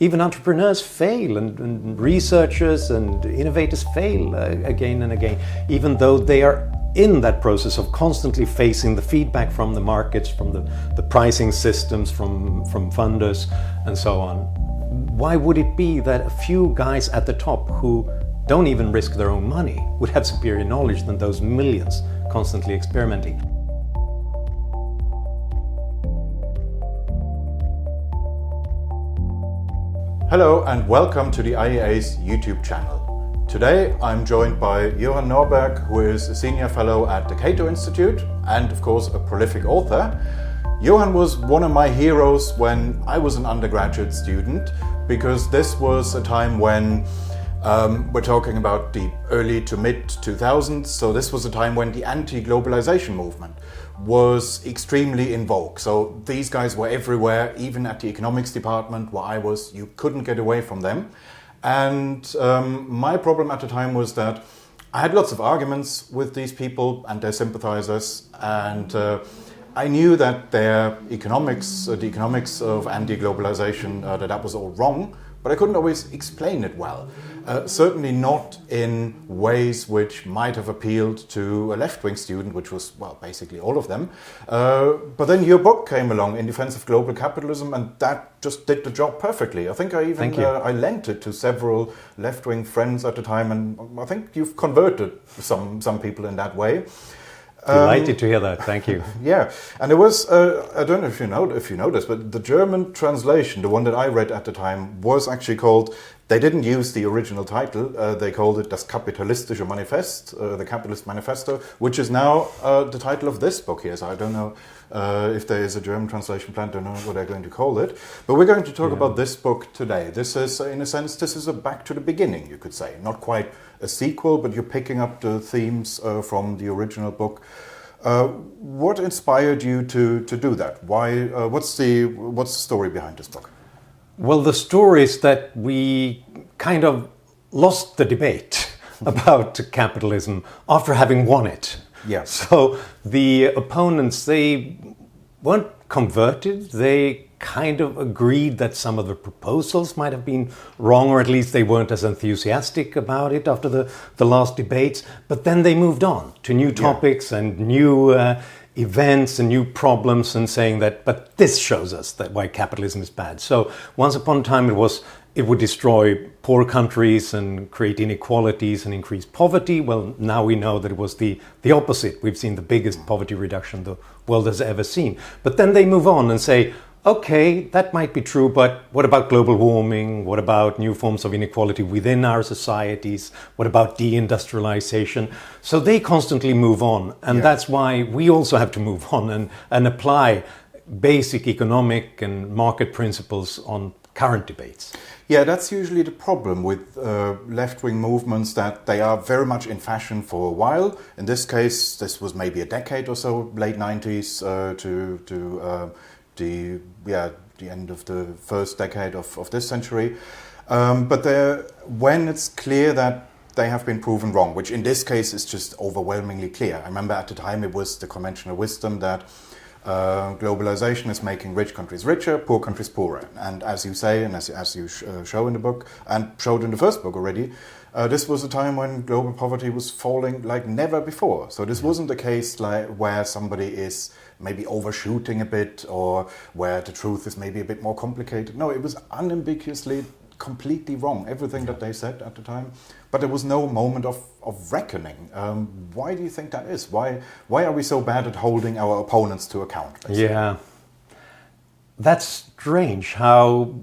Even entrepreneurs fail and researchers and innovators fail again and again, even though they are in that process of constantly facing the feedback from the markets, from the pricing systems, from funders and so on. Why would it be that a few guys at the top who don't even risk their own money would have superior knowledge than those millions constantly experimenting? Hello and welcome to the IEA's YouTube channel. Today I'm joined by Johan Norberg, who is a senior fellow at the Cato Institute and of course a prolific author. Johan was one of my heroes when I was an undergraduate student, because this was a time when we're talking about the early to mid 2000s, so this was a time when the anti-globalization movement was extremely in vogue. So these guys were everywhere, even at the economics department where I was, you couldn't get away from them. And my problem at the time was that I had lots of arguments with these people and their sympathizers, and I knew that their economics, the economics of anti-globalization, that was all wrong, but I couldn't always explain it well. Certainly not in ways which might have appealed to a left-wing student, which was, well, basically all of them. But then your book came along, In Defense of Global Capitalism, and that just did the job perfectly. I think I even I lent it to several left-wing friends at the time, and I think you've converted some people in that way. Delighted to hear that. Thank you. Yeah, and it was, I don't know if you know this, but the German translation, the one that I read at the time, was actually called, they didn't use the original title, they called it Das kapitalistische Manifest, the Capitalist Manifesto, which is now the title of this book here. So I don't know if there is a German translation planned, I don't know what they're going to call it. But we're going to talk about this book today. This is, in a sense, this is a back to the beginning, you could say. Not quite a sequel, but you're picking up the themes from the original book. What inspired you to do that? Why? What's the story behind this book? Well, the story is that we kind of lost the debate about capitalism after having won it. Yeah. So the opponents, they weren't converted. They kind of agreed that some of the proposals might have been wrong, or at least they weren't as enthusiastic about it after the last debates. But then they moved on to new topics and new events and new problems, and saying that, but this shows us that why capitalism is bad. So once upon a time it would destroy poor countries and create inequalities and increase poverty. Well, now we know that it was the opposite. We've seen the biggest poverty reduction the world has ever seen. But then they move on and say, okay, that might be true, but what about global warming? What about new forms of inequality within our societies? What about deindustrialization? So they constantly move on, and that's why we also have to move on and apply basic economic and market principles on current debates. Yeah, that's usually the problem with left-wing movements, that they are very much in fashion for a while. In this case, this was maybe a decade or so, late 90s to the end of the first decade of this century. But when it's clear that they have been proven wrong, which in this case is just overwhelmingly clear. I remember at the time it was the conventional wisdom that globalization is making rich countries richer, poor countries poorer. And as you say, and as you show in the book, and showed in the first book already, this was a time when global poverty was falling like never before. So this wasn't a case like where somebody is maybe overshooting a bit, or where the truth is maybe a bit more complicated. No, it was unambiguously completely wrong, everything that they said at the time. But there was no moment of reckoning. Why do you think that is? Why are we so bad at holding our opponents to account, basically? Yeah, that's strange how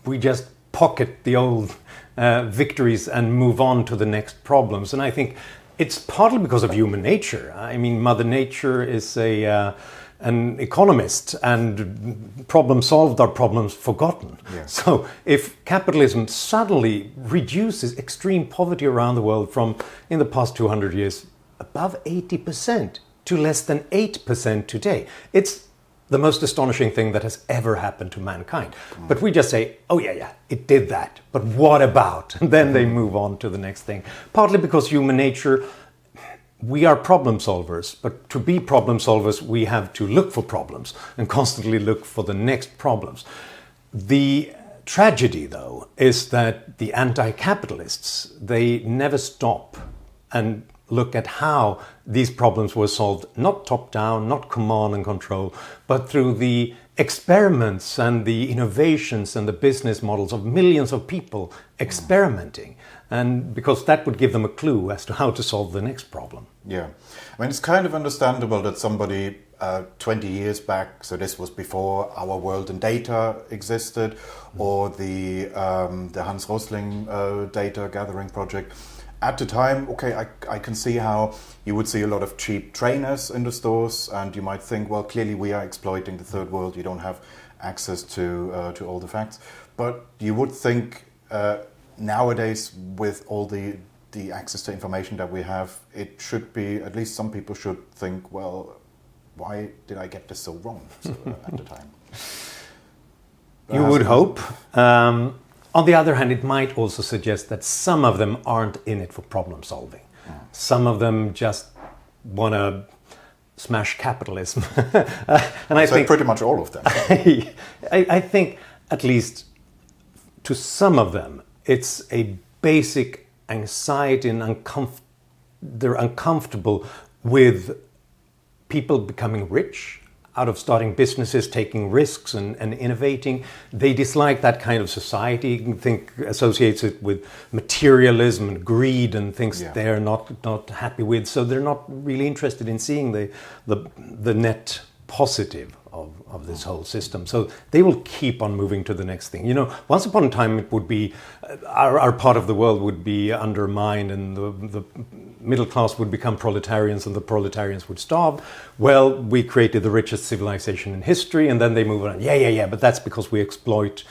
we just pocket the old victories and move on to the next problems. And I think it's partly because of human nature. I mean, Mother Nature is an economist, and problems solved are problems forgotten. Yeah. So if capitalism suddenly reduces extreme poverty around the world from, in the past 200 years, above 80% to less than 8% today, it's the most astonishing thing that has ever happened to mankind. But we just say, oh yeah, it did that, but what about? And then they move on to the next thing. Partly because human nature, we are problem solvers, but to be problem solvers, we have to look for problems and constantly look for the next problems. The tragedy, though, is that the anti-capitalists, they never stop and look at how these problems were solved, not top-down, not command and control, but through the experiments and the innovations and the business models of millions of people experimenting. And because that would give them a clue as to how to solve the next problem. Yeah. I mean, it's kind of understandable that somebody 20 years back, so this was before Our World in Data existed, or the Hans Rosling data gathering project. At the time, okay, I can see how you would see a lot of cheap trainers in the stores, and you might think, well, clearly we are exploiting the third world. You don't have access to all the facts. But you would think nowadays, with all the access to information that we have, it should be, at least some people should think, well, why did I get this so wrong at the time? You would hope. On the other hand, it might also suggest that some of them aren't in it for problem solving. Some of them just want to smash capitalism. And I think pretty much all of them. I think at least to some of them, it's a basic anxiety and they're uncomfortable with people becoming rich out of starting businesses, taking risks and innovating. They dislike that kind of society, associates it with materialism and greed and things they're not happy with. So they're not really interested in seeing the net positive of this whole system. So they will keep on moving to the next thing. You know, once upon a time it would be, our part of the world would be undermined and the middle class would become proletarians and the proletarians would starve. Well, we created the richest civilization in history and then they move on. Yeah, but that's because we exploit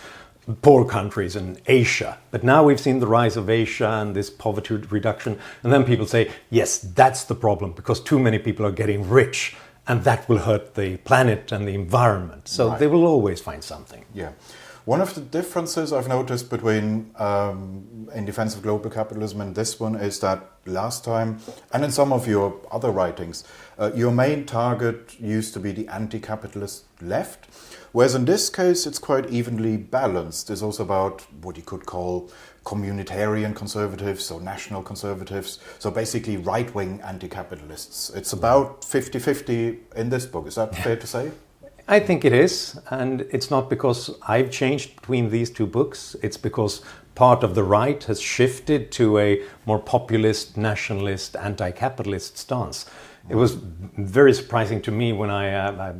poor countries in Asia. But now we've seen the rise of Asia and this poverty reduction. And then people say, yes, that's the problem because too many people are getting rich. And that will hurt the planet and the environment. So they will always find something. Yeah. One of the differences I've noticed between In Defense of Global Capitalism and this one is that last time, and in some of your other writings, your main target used to be the anti-capitalist left. Whereas in this case, it's quite evenly balanced. It's also about what you could call communitarian conservatives or national conservatives. So basically right-wing anti-capitalists. It's about 50-50 in this book. Is that fair to say? I think it is. And it's not because I've changed between these two books. It's because part of the right has shifted to a more populist, nationalist, anti-capitalist stance. It was very surprising to me when I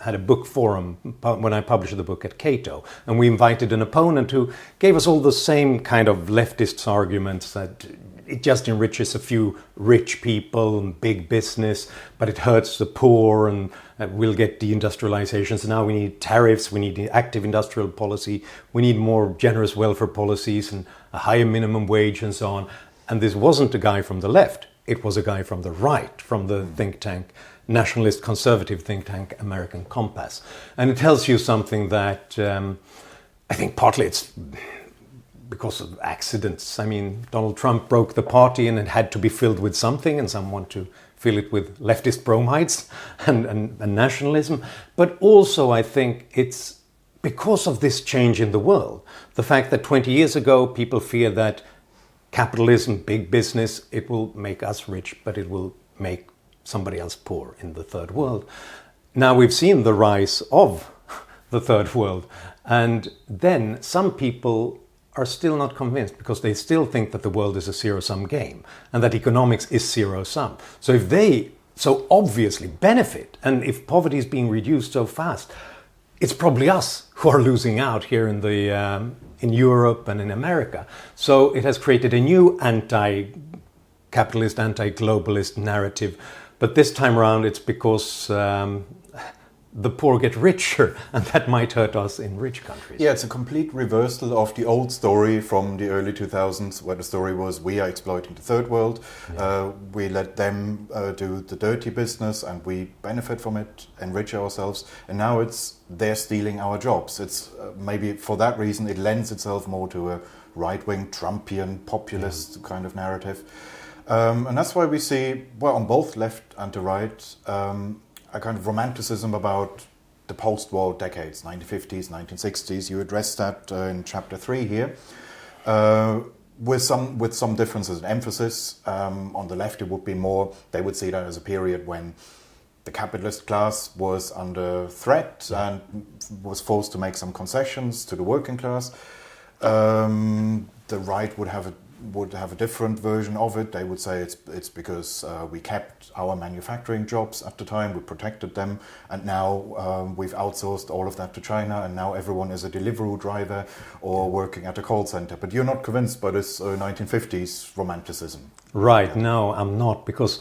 had a book forum when I published the book at Cato, and we invited an opponent who gave us all the same kind of leftist arguments that it just enriches a few rich people and big business, but it hurts the poor and we'll get deindustrialization. So now we need tariffs, we need active industrial policy, we need more generous welfare policies and a higher minimum wage and so on. And this wasn't a guy from the left, it was a guy from the right, from the think tank, nationalist conservative think tank American Compass. And it tells you something that I think partly it's because of accidents. I mean, Donald Trump broke the party and it had to be filled with something and some want to fill it with leftist bromides and nationalism. But also I think it's because of this change in the world. The fact that 20 years ago people fear that capitalism, big business, it will make us rich, but it will make somebody else poor in the third world. Now we've seen the rise of the third world, and then some people are still not convinced because they still think that the world is a zero-sum game and that economics is zero-sum. So if they so obviously benefit, and if poverty is being reduced so fast, it's probably us who are losing out here in in Europe and in America. So it has created a new anti-capitalist, anti-globalist narrative. But this time around, it's because the poor get richer, and that might hurt us in rich countries. Yeah, it's a complete reversal of the old story from the early 2000s, where the story was we are exploiting the third world, we let them do the dirty business, and we benefit from it, enrich ourselves. And now it's they're stealing our jobs. It's maybe for that reason it lends itself more to a right-wing, Trumpian, populist kind of narrative. And that's why we see, well, on both left and the right, a kind of romanticism about the post-war decades, 1950s, 1960s. You address that in chapter 3 here, with some differences in emphasis. On the left, it would be more, they would see that as a period when the capitalist class was under threat and was forced to make some concessions to the working class. The right would have a different version of it. They would say it's because we kept our manufacturing jobs at the time, we protected them, and now we've outsourced all of that to China, and now everyone is a Deliveroo driver or working at a call center. But you're not convinced by this 1950s romanticism. Right, no, I'm not, because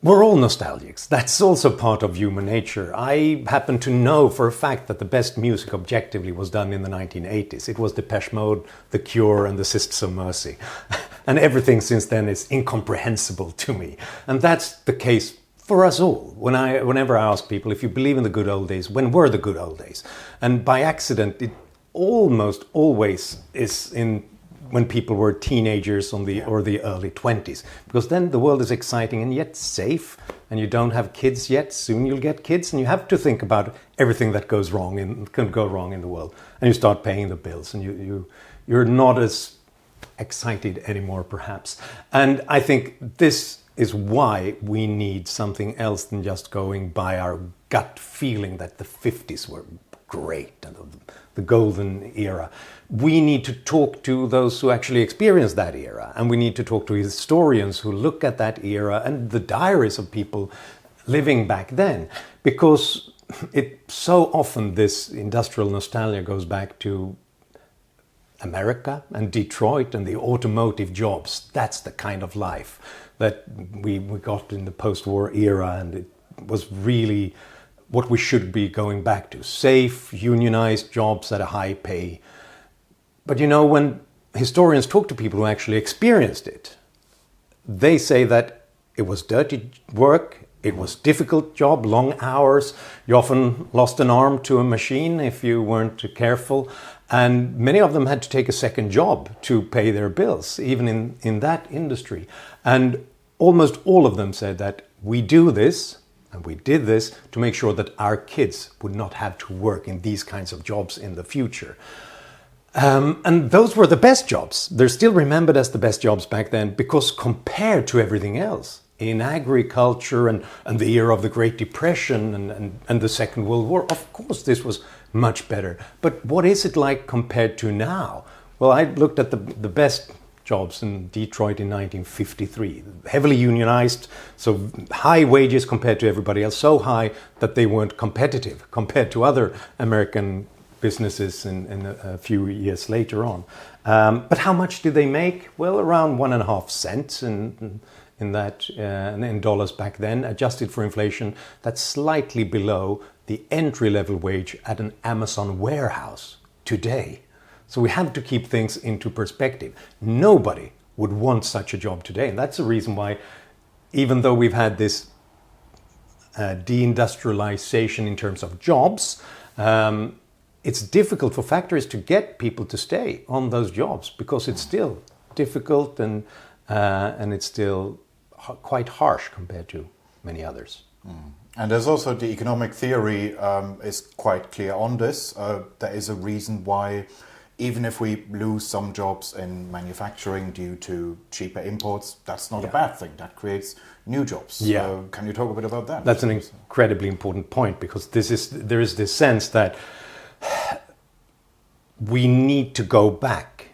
we're all nostalgics. That's also part of human nature. I happen to know for a fact that the best music objectively was done in the 1980s. It was Depeche Mode, The Cure and the Sisters of Mercy. And everything since then is incomprehensible to me. And that's the case for us all. Whenever I ask people, if you believe in the good old days, when were the good old days? And by accident, it almost always is when people were teenagers or the early 20s, because then the world is exciting and yet safe, and you don't have kids yet. Soon you'll get kids, and you have to think about everything that can go wrong in the world, and you start paying the bills, and you're not as excited anymore, perhaps. And I think this is why we need something else than just going by our gut feeling that the 50s were great and the golden era. We need to talk to those who actually experienced that era, and we need to talk to historians who look at that era and the diaries of people living back then, because so often this industrial nostalgia goes back to America and Detroit and the automotive jobs. That's the kind of life that we got in the post-war era, and it was really what we should be going back to. Safe, unionized jobs at a high pay. But when historians talk to people who actually experienced it, they say that it was dirty work, it was difficult job, long hours, you often lost an arm to a machine if you weren't careful, and many of them had to take a second job to pay their bills, even in that industry. And almost all of them said that we do this, and we did this to make sure that our kids would not have to work in these kinds of jobs in the future. And those were the best jobs. They're still remembered as the best jobs back then, because compared to everything else, in agriculture and the era of the Great Depression and the Second World War, of course this was much better. But what is it like compared to now? Well, I looked at the best jobs in Detroit in 1953, heavily unionized, so high wages compared to everybody else, so high that they weren't competitive compared to other American businesses in a few years later on. But how much did they make? Well, around 1.5 cents in dollars back then, adjusted for inflation. That's slightly below the entry-level wage at an Amazon warehouse today. So we have to keep things into perspective. Nobody would want such a job today. And that's the reason why, even though we've had this deindustrialization in terms of jobs, it's difficult for factories to get people to stay on those jobs, because it's still difficult and it's still quite harsh compared to many others. And there's also the economic theory is quite clear on this. There is a reason why, even if we lose some jobs in manufacturing due to cheaper imports, that's not a bad thing. That creates new jobs. Yeah. Can you talk a bit about that? That's an incredibly important point, because there is this sense that we need to go back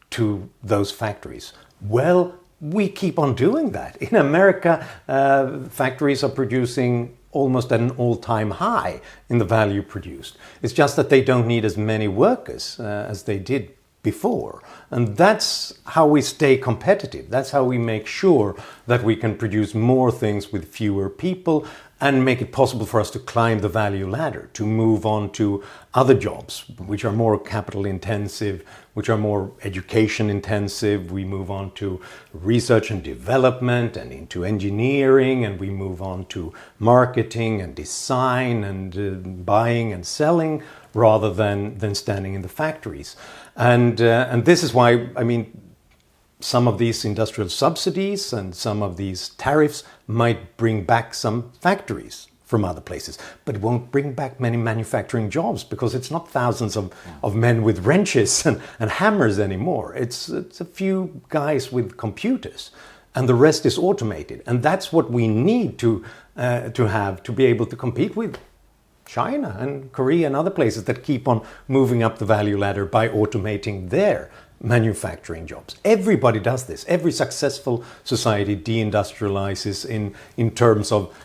to those factories. Well, we keep on doing that. In America, factories are producing almost at an all-time high in the value produced. It's just that they don't need as many workers as they did before. And that's how we stay competitive. That's how we make sure that we can produce more things with fewer people and make it possible for us to climb the value ladder, to move on to other jobs, which are more capital intensive, which are more education intensive. We move on to research and development and into engineering, and we move on to marketing and design and buying and selling, rather than standing in the factories. And this is why, some of these industrial subsidies and some of these tariffs might bring back some factories from other places. But it won't bring back many manufacturing jobs because it's not thousands of men with wrenches and hammers anymore. It's a few guys with computers, and the rest is automated. And that's what we need to have to be able to compete with China and Korea and other places that keep on moving up the value ladder by automating their manufacturing jobs. Everybody does this. Every successful society deindustrializes in terms of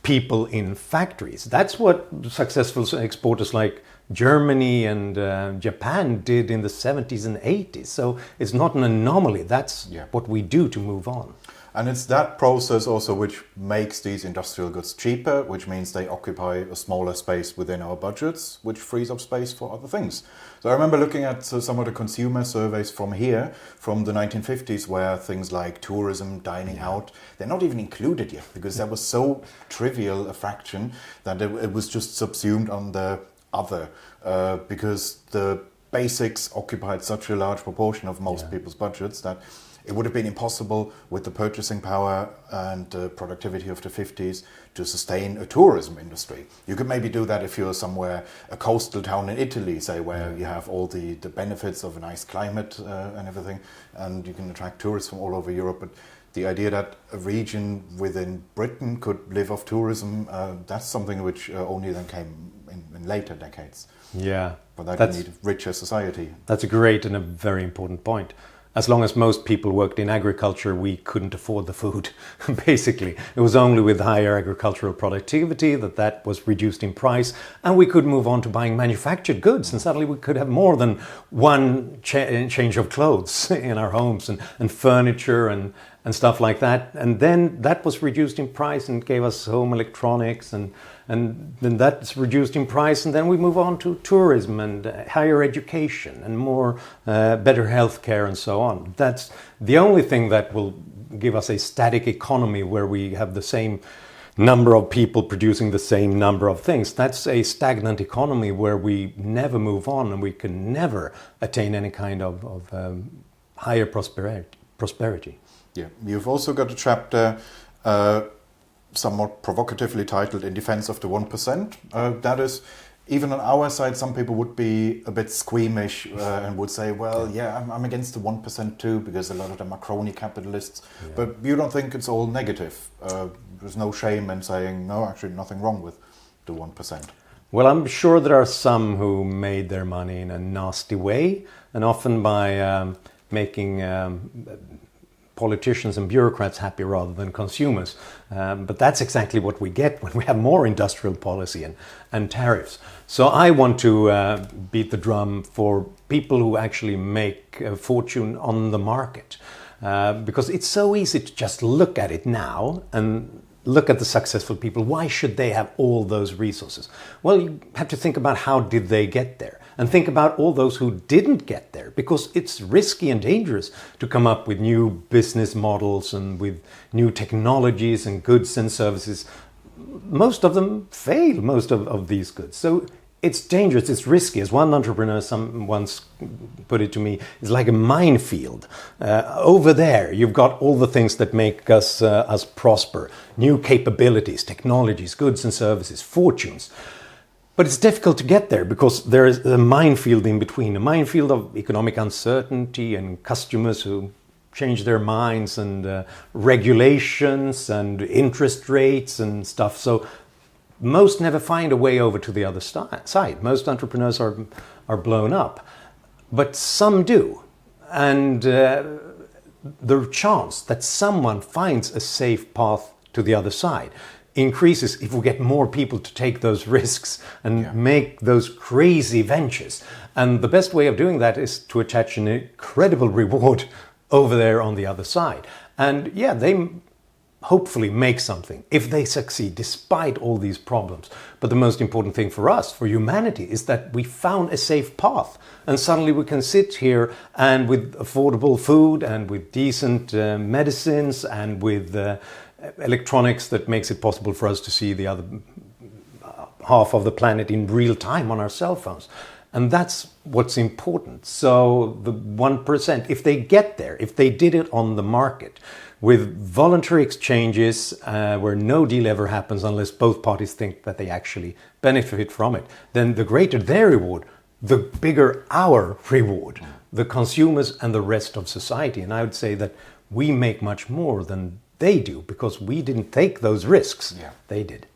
people in factories. That's what successful exporters like Germany and Japan did in the 70s and 80s. So it's not an anomaly. That's what we do to move on. And it's that process also which makes these industrial goods cheaper, which means they occupy a smaller space within our budgets, which frees up space for other things. So I remember looking at some of the consumer surveys from here, from the 1950s, where things like tourism, dining out, they're not even included yet, because that was so trivial a fraction that it was just subsumed under other, because the basics occupied such a large proportion of most people's budgets that it would have been impossible with the purchasing power and productivity of the 50s to sustain a tourism industry. You could maybe do that if you're somewhere, a coastal town in Italy, say, where you have all the benefits of a nice climate and everything, and you can attract tourists from all over Europe. But the idea that a region within Britain could live off tourism, that's something which only then came in later decades. Yeah. For that you need a richer society. That's a great and a very important point. As long as most people worked in agriculture, we couldn't afford the food, basically. It was only with higher agricultural productivity that was reduced in price, and we could move on to buying manufactured goods, and suddenly we could have more than one change of clothes in our homes and furniture and stuff like that. And then that was reduced in price and gave us home electronics, and then that's reduced in price, and then we move on to tourism and higher education and more better healthcare and so on. That's the only thing that will give us a static economy where we have the same number of people producing the same number of things. That's a stagnant economy where we never move on and we can never attain any kind of higher prosperity. Yeah, you've also got a chapter somewhat provocatively titled In Defense of the 1%. That is, even on our side, some people would be a bit squeamish and would say, well, I'm against the 1% too, because a lot of them are crony capitalists. Yeah. But you don't think it's all negative? There's no shame in saying, no, actually nothing wrong with the 1%. Well, I'm sure there are some who made their money in a nasty way, and often by making politicians and bureaucrats happy rather than consumers. But that's exactly what we get when we have more industrial policy and tariffs. So I want to beat the drum for people who actually make a fortune on the market. Because it's so easy to just look at it now and look at the successful people. Why should they have all those resources? Well, you have to think about how did they get there? And think about all those who didn't get there, because it's risky and dangerous to come up with new business models and with new technologies and goods and services. Most of them fail, most of these goods. So it's dangerous, it's risky. As one entrepreneur once put it to me, it's like a minefield. Over there, you've got all the things that make us prosper. New capabilities, technologies, goods and services, fortunes. But it's difficult to get there because there is a minefield in between, a minefield of economic uncertainty and customers who change their minds and regulations and interest rates and stuff. So most never find a way over to the other side. Most entrepreneurs are blown up, but some do. And the chance that someone finds a safe path to the other side increases if we get more people to take those risks and make those crazy ventures. And the best way of doing that is to attach an incredible reward over there on the other side. And they hopefully make something if they succeed despite all these problems. But the most important thing for us, for humanity, is that we found a safe path. And suddenly we can sit here and with affordable food and with decent medicines and with electronics that makes it possible for us to see the other half of the planet in real time on our cell phones. And that's what's important. So the 1%, if they get there, if they did it on the market with voluntary exchanges where no deal ever happens unless both parties think that they actually benefit from it, then the greater their reward, the bigger our reward, the consumers and the rest of society. And I would say that we make much more than they do because we didn't take those risks. Yeah. They did.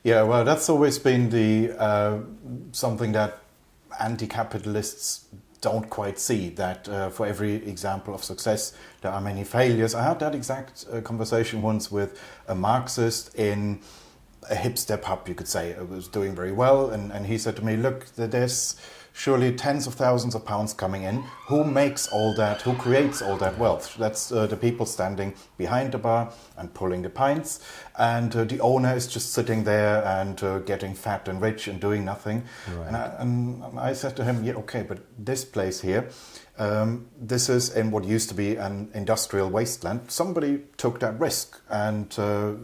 Yeah, well, that's always been the something that anti-capitalists don't quite see, that for every example of success there are many failures. I had that exact conversation once with a Marxist in a hipster pub, you could say. It was doing very well, and he said to me, look, there's surely tens of thousands of pounds coming in. Who makes all that? Who creates all that wealth? That's the people standing behind the bar and pulling the pints, and the owner is just sitting there and getting fat and rich and doing nothing. Right. And I said to him, yeah, okay, but this place here, this is in what used to be an industrial wasteland. Somebody took that risk, and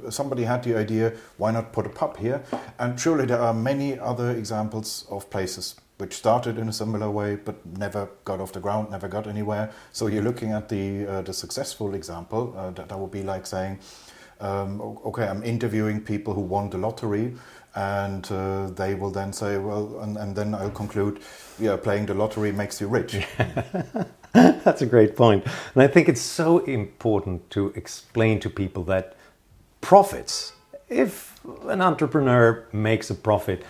somebody had the idea, why not put a pub here? And surely there are many other examples of places which started in a similar way but never got off the ground, never got anywhere. So you're looking at the successful example. That would be like saying, okay, I'm interviewing people who won the lottery, and they will then say, well, and then I'll conclude, yeah, playing the lottery makes you rich. That's a great point. And I think it's so important to explain to people that profits, if an entrepreneur makes a profit,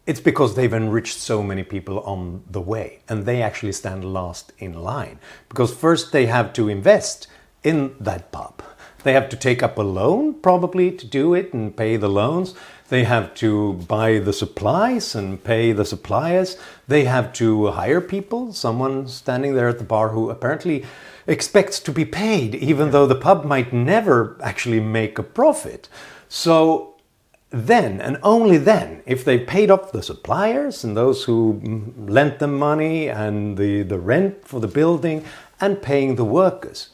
it's because they've enriched so many people on the way, and they actually stand last in line. Because first they have to invest in that pub. They have to take up a loan probably to do it and pay the loans. They have to buy the supplies and pay the suppliers. They have to hire people, someone standing there at the bar who apparently expects to be paid, even though the pub might never actually make a profit. So then, and only then, if they've paid off the suppliers and those who lent them money and the rent for the building and paying the workers,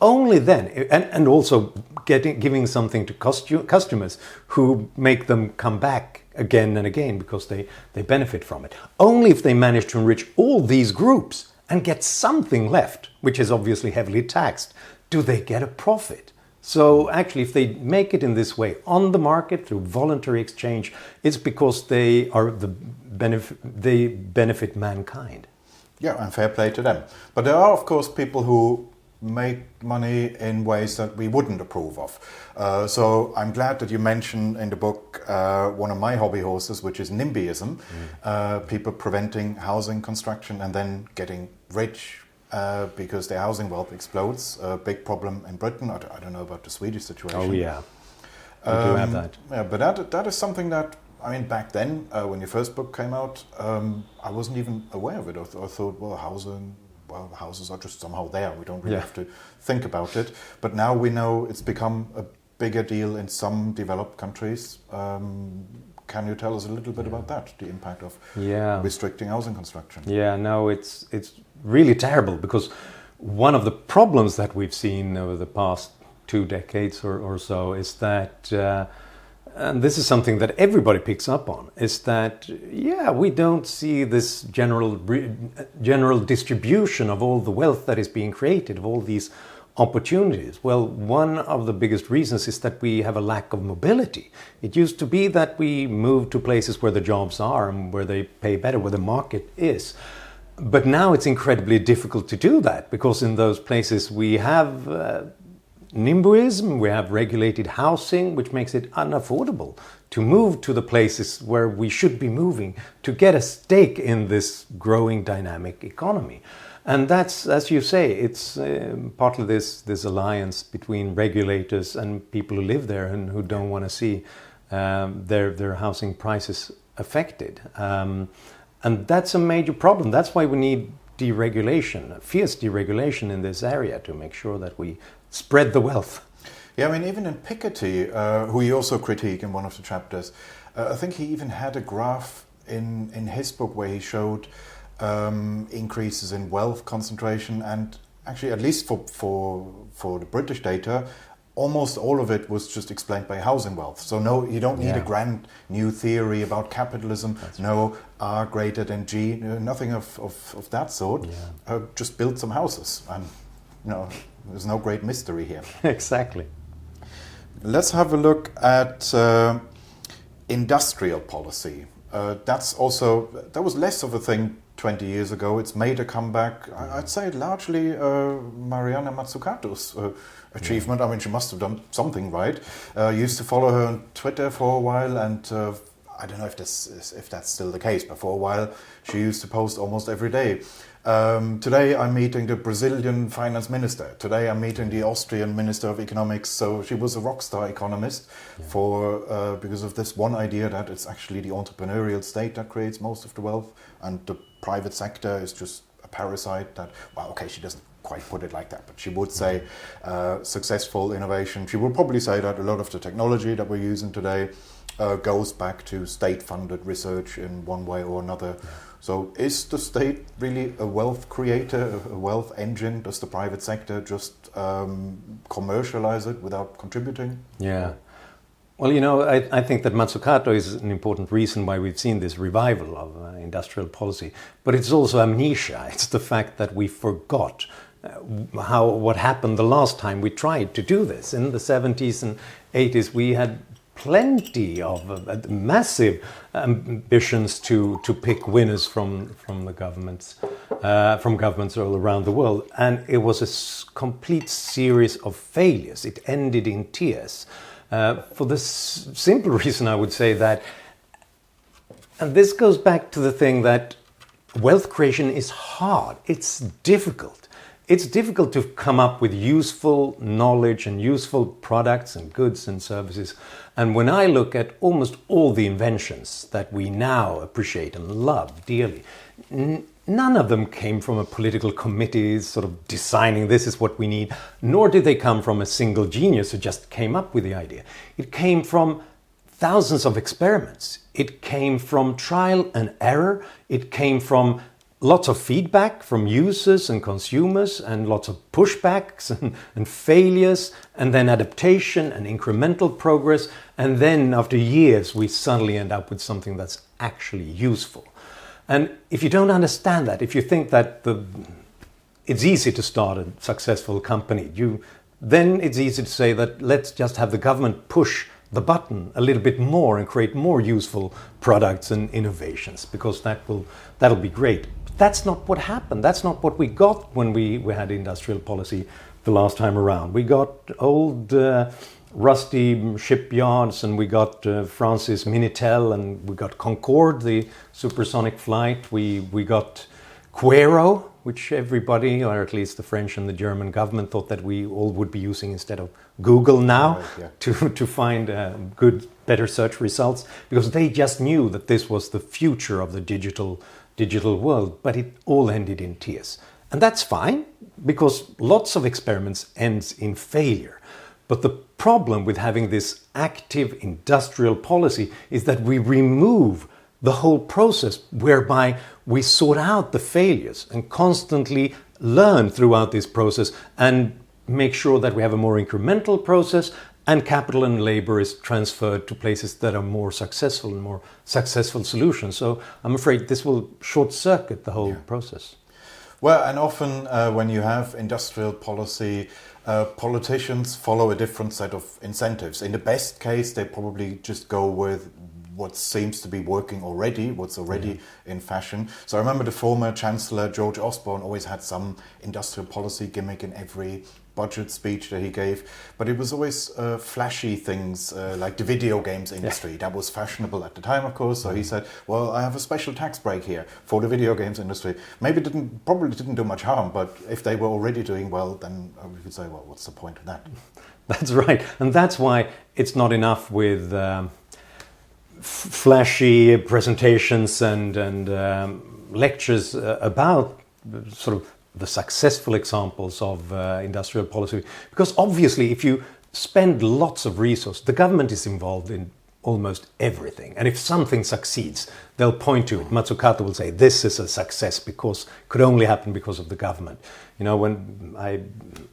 only then, and also giving something to customers who make them come back again and again because they benefit from it. Only if they manage to enrich all these groups and get something left, which is obviously heavily taxed, do they get a profit. So actually, if they make it in this way on the market through voluntary exchange, it's because they benefit mankind. Yeah, and fair play to them. But there are, of course, people who make money in ways that we wouldn't approve of. So I'm glad that you mentioned in the book one of my hobby horses, which is NIMBYism, people preventing housing construction and then getting rich because their housing wealth explodes. A big problem in Britain. I don't know about the Swedish situation. Oh yeah, we do have that. Yeah, but that is something that, I mean, back then when your first book came out, I wasn't even aware of it. I thought, well, houses are just somehow there. We don't really have to think about it. But now we know it's become a bigger deal in some developed countries. Can you tell us a little bit about that, the impact of restricting housing construction? Yeah, no, it's really terrible, because one of the problems that we've seen over the past 2 decades or so is that, and this is something that everybody picks up on, is that, we don't see this general distribution of all the wealth that is being created, of all these opportunities. Well, one of the biggest reasons is that we have a lack of mobility. It used to be that we moved to places where the jobs are and where they pay better, where the market is. But now it's incredibly difficult to do that, because in those places we have NIMBYism, we have regulated housing, which makes it unaffordable to move to the places where we should be moving to get a stake in this growing dynamic economy. And that's, as you say, it's partly this alliance between regulators and people who live there and who don't want to see their housing prices affected. And that's a major problem. That's why we need deregulation, fierce deregulation in this area, to make sure that we spread the wealth. Yeah, I mean, even in Piketty, who you also critique in one of the chapters, I think he even had a graph in his book where he showed increases in wealth concentration, and actually, at least for the British data, almost all of it was just explained by housing wealth. So no, you don't need a grand new theory about capitalism. No, R greater than G, nothing of that sort. Just build some houses, and there's no great mystery here. Exactly. Let's have a look at industrial policy. That was less of a thing 20 years ago. It's made a comeback. I'd say largely Mariana Mazzucato's achievement. I mean, she must have done something right. Used to follow her on Twitter for a while, and I don't know if that's still the case, but for a while she used to post almost every day. Today I'm meeting the Brazilian finance minister. Today I'm meeting the Austrian minister of economics. So she was a rock star economist because of this one idea that it's actually the entrepreneurial state that creates most of the wealth, and the private sector is just a parasite that, well, okay, she doesn't quite put it like that, but she would say successful innovation. She would probably say that a lot of the technology that we're using today goes back to state-funded research in one way or another. So is the state really a wealth creator, a wealth engine? Does the private sector just commercialize it without contributing? Yeah. Well, I think that Mazzucato is an important reason why we've seen this revival of industrial policy. But it's also amnesia. It's the fact that we forgot what happened the last time we tried to do this. In the 70s and 80s, we had plenty of massive ambitions to pick winners from the governments, from governments all around the world, and it was a complete series of failures. It ended in tears, for the simple reason, I would say, that, and this goes back to the thing that wealth creation is hard. It's difficult. It's difficult to come up with useful knowledge and useful products and goods and services. And when I look at almost all the inventions that we now appreciate and love dearly, none of them came from a political committee sort of deciding this is what we need, nor did they come from a single genius who just came up with the idea. It came from thousands of experiments. It came from trial and error. It came from lots of feedback from users and consumers, and lots of pushbacks and failures, and then adaptation and incremental progress. And then after years, we suddenly end up with something that's actually useful. And if you don't understand that, if you think that it's easy to start a successful company, then it's easy to say that let's just have the government push the button a little bit more and create more useful products and innovations, because that'll be great. That's not what happened. That's not what we got when we had industrial policy the last time around. We got old rusty shipyards, and we got France's Minitel, and we got Concorde, the supersonic flight. We got Quero, which everybody, or at least the French and the German government, thought that we all would be using instead of Google now to find better search results, because they just knew that this was the future of the digital world, but it all ended in tears. And that's fine, because lots of experiments ends in failure. But the problem with having this active industrial policy is that we remove the whole process, whereby we sort out the failures and constantly learn throughout this process and make sure that we have a more incremental process, and capital and labor is transferred to places that are more successful and more successful solutions. So I'm afraid this will short-circuit the whole process. Well, and often when you have industrial policy, politicians follow a different set of incentives. In the best case, they probably just go with what seems to be working already, what's already in fashion. So I remember the former Chancellor George Osborne always had some industrial policy gimmick in every budget speech that he gave, but it was always flashy things like the video games industry. That was fashionable at the time, of course. So he said, well, I have a special tax break here for the video games industry. Probably didn't do much harm, but if they were already doing well, then we could say, well, what's the point of that? That's right. And that's why it's not enough with flashy presentations and lectures about sort of the successful examples of industrial policy. Because obviously, if you spend lots of resources, the government is involved in almost everything. And if something succeeds, they'll point to it. Mazzucato will say, this is a success because could only happen because of the government. You know, when I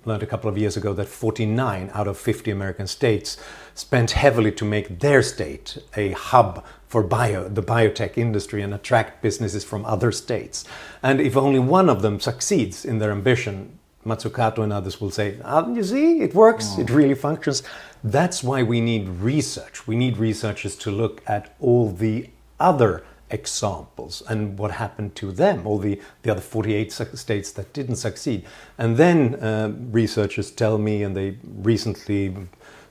learned a couple of years ago that 49 out of 50 American states spent heavily to make their state a hub for the biotech industry and attract businesses from other states. And if only one of them succeeds in their ambition, Mazzucato and others will say, you see, it works, it really functions. That's why we need research. We need researchers to look at all the other examples and what happened to them, all the other 48 states that didn't succeed. And then researchers tell me, and they recently,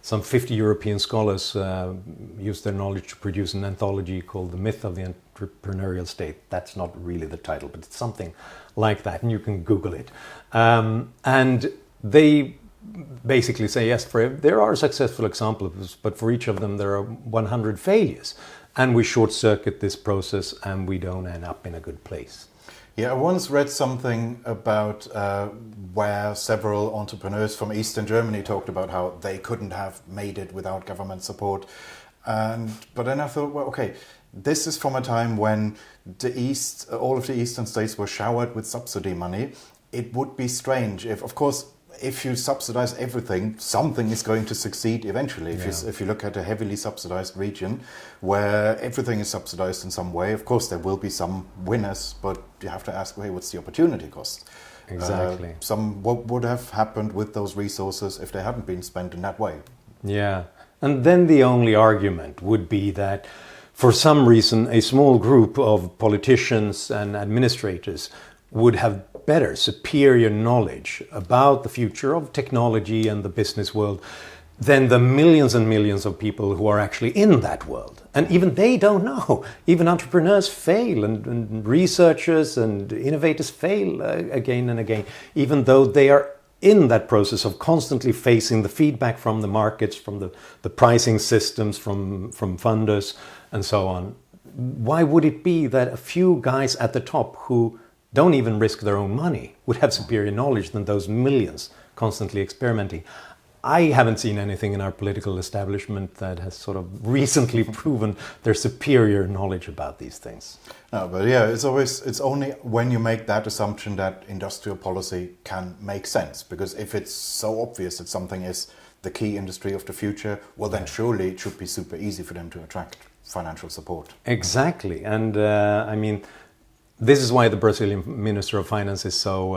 some 50 European scholars used their knowledge to produce an anthology called The Myth of the Entrepreneurial State. That's not really the title, but it's something like that, and you can Google it. And they basically say, yes, there are successful examples, but for each of them there are 100 failures. And we short-circuit this process and we don't end up in a good place. Yeah, I once read something about where several entrepreneurs from Eastern Germany talked about how they couldn't have made it without government support. But then I thought, well, okay, this is from a time when all of the Eastern states were showered with subsidy money. It would be strange if you subsidize everything, something is going to succeed eventually. If you look at a heavily subsidized region where everything is subsidized in some way, of course there will be some winners, but you have to ask, hey, what's the opportunity cost? Exactly. What would have happened with those resources if they hadn't been spent in that way? Yeah. And then the only argument would be that for some reason a small group of politicians and administrators would have better, superior knowledge about the future of technology and the business world than the millions and millions of people who are actually in that world. And even they don't know. Even entrepreneurs fail, and researchers and innovators fail again and again, even though they are in that process of constantly facing the feedback from the markets, from the pricing systems, from funders, and so on. Why would it be that a few guys at the top who don't even risk their own money would have superior knowledge than those millions constantly experimenting? I haven't seen anything in our political establishment that has sort of recently proven their superior knowledge about these things. No, but yeah, it's only when you make that assumption that industrial policy can make sense. Because if it's so obvious that something is the key industry of the future, well then surely it should be super easy for them to attract financial support. Exactly. And I mean, this is why the Brazilian Minister of Finance is so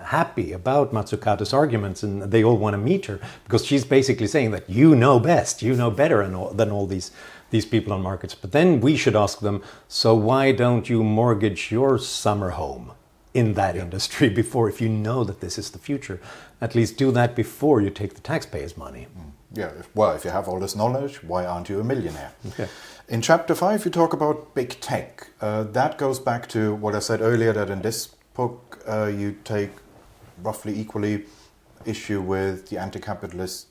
happy about Mazzucato's arguments, and they all want to meet her, because she's basically saying that you know best, you know better than all these people on markets. But then we should ask them, so why don't you mortgage your summer home in that industry before, if you know that this is the future? At least do that before you take the taxpayers' money. Yeah, if you have all this knowledge, why aren't you a millionaire? Okay. In chapter 5, you talk about big tech. That goes back to what I said earlier, that in this book you take roughly equally issue with the anti-capitalist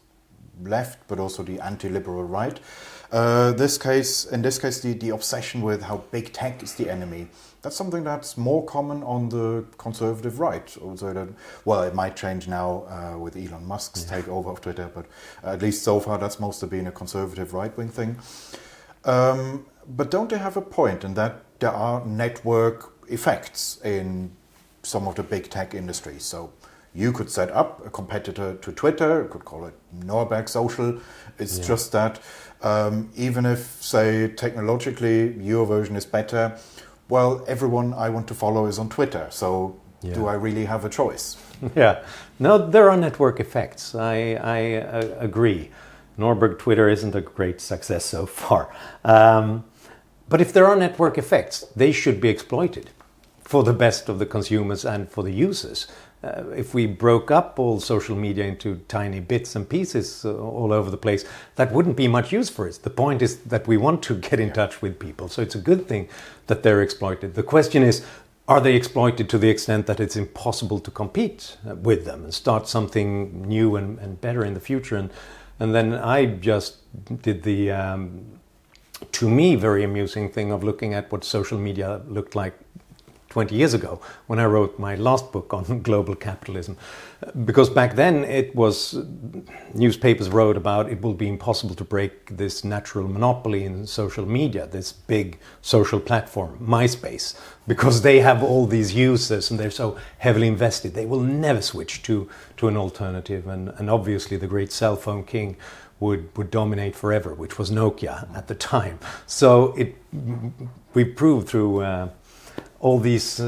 left, but also the anti-liberal right. In this case, the obsession with how big tech is the enemy. That's something that's more common on the conservative right. Also, it might change now with Elon Musk's takeover of Twitter, but at least so far that's mostly been a conservative right-wing thing. But don't they have a point in that there are network effects in some of the big tech industries? So you could set up a competitor to Twitter, you could call it Norberg Social. It's just that even if, say, technologically your version is better, well, everyone I want to follow is on Twitter. So do I really have a choice? Yeah. No, there are network effects. I agree. Norberg Twitter isn't a great success so far. But if there are network effects, they should be exploited for the best of the consumers and for the users. If we broke up all social media into tiny bits and pieces all over the place, that wouldn't be much use for it. The point is that we want to get in touch with people. So it's a good thing that they're exploited. The question is, are they exploited to the extent that it's impossible to compete with them and start something new and better in the future? And then I just did the, to me, very amusing thing of looking at what social media looked like 20 years ago when I wrote my last book on global capitalism. Because back then it was, newspapers wrote about it will be impossible to break this natural monopoly in social media, this big social platform, MySpace, because they have all these users and they're so heavily invested. They will never switch to an alternative. And obviously the great cell phone king would dominate forever, which was Nokia at the time. So we proved through all these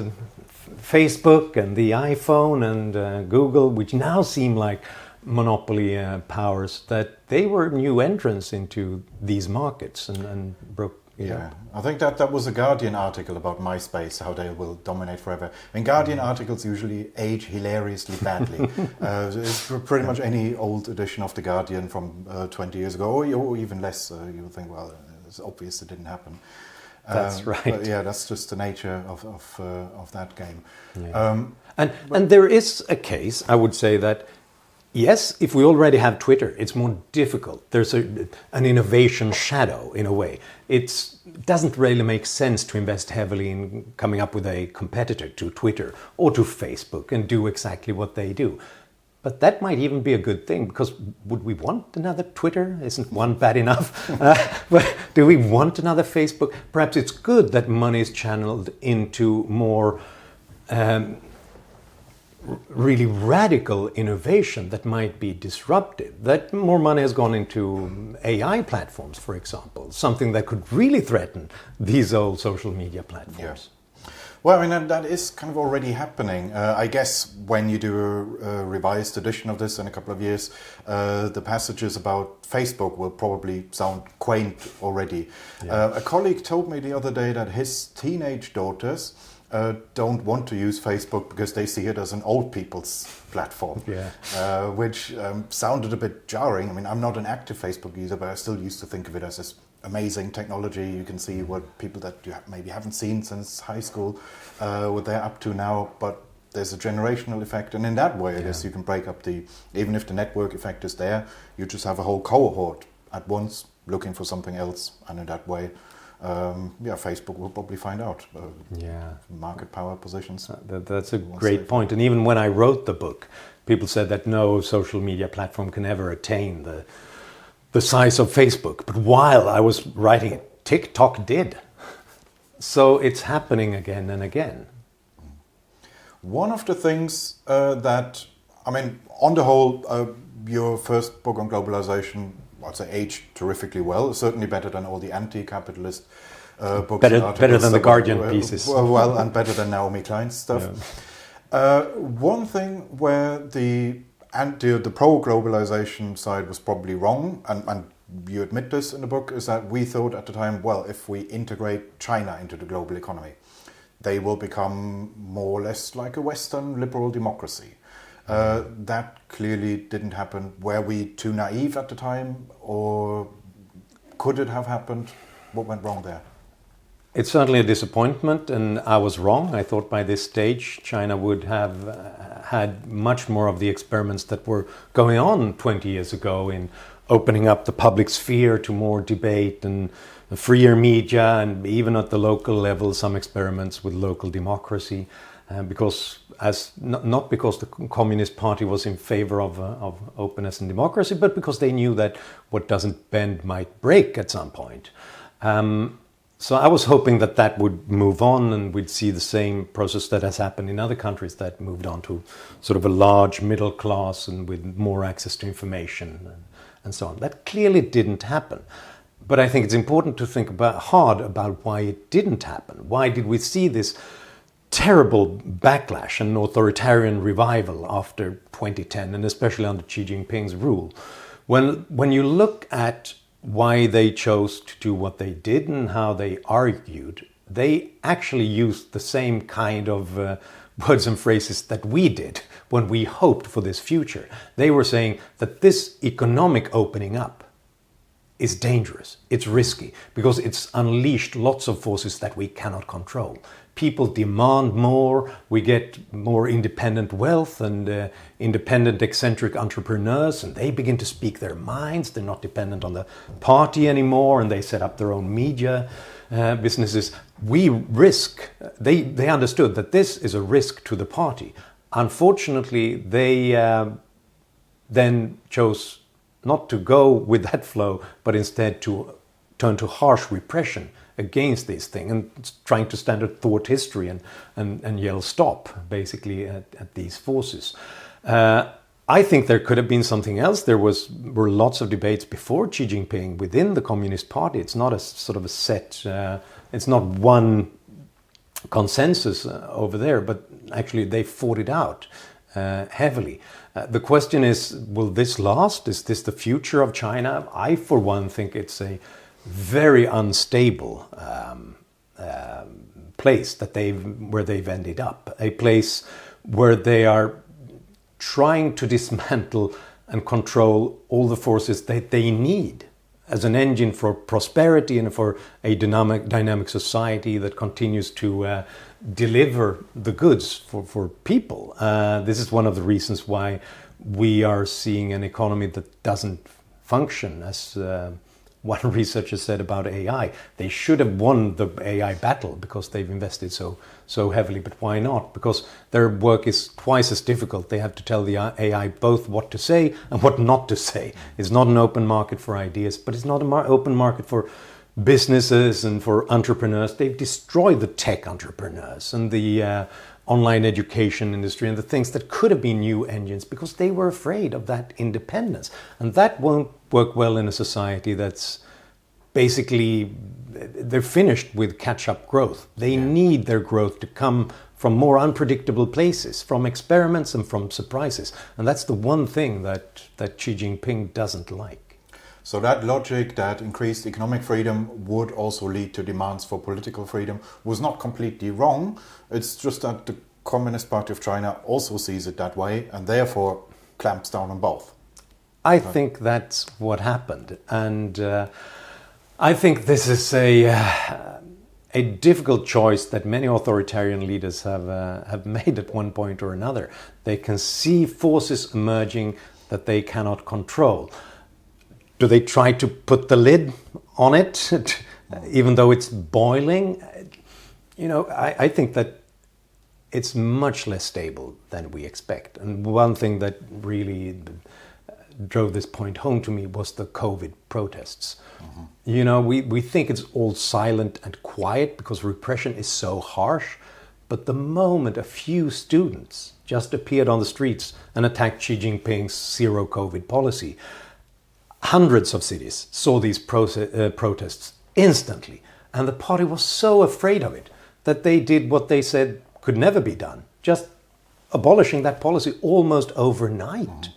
Facebook and the iPhone and Google, which now seem like monopoly powers, that they were new entrants into these markets and broke. Yeah, I think that was a Guardian article about MySpace, how they will dominate forever. And Guardian articles usually age hilariously badly. It's pretty much any old edition of the Guardian from 20 years ago, or even less. You would think, well, it's obvious it didn't happen. That's right. But yeah, that's just the nature of that game. Yeah. And there is a case, I would say, that yes, if we already have Twitter, it's more difficult. There's an innovation shadow in a way. It doesn't really make sense to invest heavily in coming up with a competitor to Twitter or to Facebook and do exactly what they do. But that might even be a good thing, because would we want another Twitter? Isn't one bad enough? But do we want another Facebook? Perhaps it's good that money is channeled into more really radical innovation that might be disruptive. That more money has gone into AI platforms, for example, something that could really threaten these old social media platforms. Yeah. Well, I mean, that is kind of already happening. I guess when you do a revised edition of this in a couple of years, the passages about Facebook will probably sound quaint already. Yeah. A colleague told me the other day that his teenage daughters don't want to use Facebook because they see it as an old people's platform, which sounded a bit jarring. I mean, I'm not an active Facebook user, but I still used to think of it as this amazing technology. You can see what people that you maybe haven't seen since high school, what they're up to now, but there's a generational effect, and in that way, I guess you can break up even if the network effect is there, you just have a whole cohort at once looking for something else, and in that way, Facebook will probably find out market power positions. That's a great point. And even when I wrote the book, people said that no social media platform can ever attain the size of Facebook. But while I was writing it, TikTok did. So it's happening again and again. One of the things that, I mean, on the whole, your first book on globalization, I'd say, aged terrifically well. Certainly better than all the anti-capitalist books. Better than the Guardian pieces. Well, and better than Naomi Klein's stuff. Yeah. One thing where the pro-globalization side was probably wrong, and you admit this in the book, is that we thought at the time, well, if we integrate China into the global economy, they will become more or less like a Western liberal democracy. That clearly didn't happen. Were we too naive at the time, or could it have happened? What went wrong there? It's certainly a disappointment, and I was wrong. I thought by this stage China would have had much more of the experiments that were going on 20 years ago in opening up the public sphere to more debate and freer media, and even at the local level some experiments with local democracy. Not because the Communist Party was in favor of openness and democracy, but because they knew that what doesn't bend might break at some point. So I was hoping that would move on, and we'd see the same process that has happened in other countries that moved on to sort of a large middle class and with more access to information and so on. That clearly didn't happen. But I think it's important to think hard about why it didn't happen. Why did we see this terrible backlash and authoritarian revival after 2010, and especially under Xi Jinping's rule? When you look at why they chose to do what they did and how they argued, they actually used the same kind of words and phrases that we did when we hoped for this future. They were saying that this economic opening up is dangerous, it's risky, because it's unleashed lots of forces that we cannot control. people demand more, we get more independent wealth and independent eccentric entrepreneurs, and they begin to speak their minds. They're not dependent on the party anymore, and they set up their own media businesses. They understood that this is a risk to the party. Unfortunately, they then chose not to go with that flow, but instead to turn to harsh repression against this thing and trying to stand at thwart history and yell stop, basically, at these forces. I think there could have been something else. There were lots of debates before Xi Jinping within the Communist Party. It's not a sort of a set, it's not one consensus over there, but actually they fought it out heavily. The question is, will this last? Is this the future of China? I, for one, think it's a very unstable place where they've ended up. A place where they are trying to dismantle and control all the forces that they need as an engine for prosperity and for a dynamic society that continues to deliver the goods for people. This is one of the reasons why we are seeing an economy that doesn't function. As one researcher said about AI, they should have won the AI battle because they've invested so heavily. But why not? Because their work is twice as difficult. They have to tell the AI both what to say and what not to say. It's not an open market for ideas, but it's not an open market for businesses and for entrepreneurs. They've destroyed the tech entrepreneurs and the online education industry and the things that could have been new engines because they were afraid of that independence. And that won't work well in a society that's basically, they're finished with catch-up growth. They need their growth to come from more unpredictable places, from experiments and from surprises. And that's the one thing that Xi Jinping doesn't like. So that logic that increased economic freedom would also lead to demands for political freedom was not completely wrong. It's just that the Communist Party of China also sees it that way and therefore clamps down on both. I think that's what happened. And I think this is a difficult choice that many authoritarian leaders have made at one point or another. They can see forces emerging that they cannot control. Do they try to put the lid on it, even though it's boiling? You know, I think that it's much less stable than we expect. And one thing that really drove this point home to me was the COVID protests. Mm-hmm. You know, we think it's all silent and quiet because repression is so harsh. But the moment a few students just appeared on the streets and attacked Xi Jinping's zero COVID policy, hundreds of cities saw these protests instantly. And the party was so afraid of it that they did what they said could never be done, just abolishing that policy almost overnight. Mm-hmm.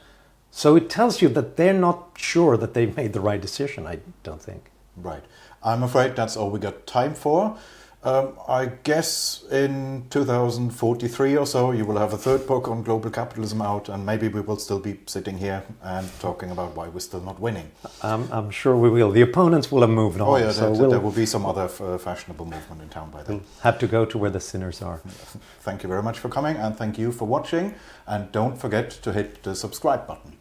So it tells you that they're not sure that they've made the right decision, I don't think. Right. I'm afraid that's all we got time for. I guess in 2043 or so you will have a third book on global capitalism out, and maybe we will still be sitting here and talking about why we're still not winning. I'm sure we will. The opponents will have moved on. Oh yeah, so there will be some other fashionable movement in town by then. We'll have to go to where the sinners are. Thank you very much for coming, and thank you for watching, and don't forget to hit the subscribe button.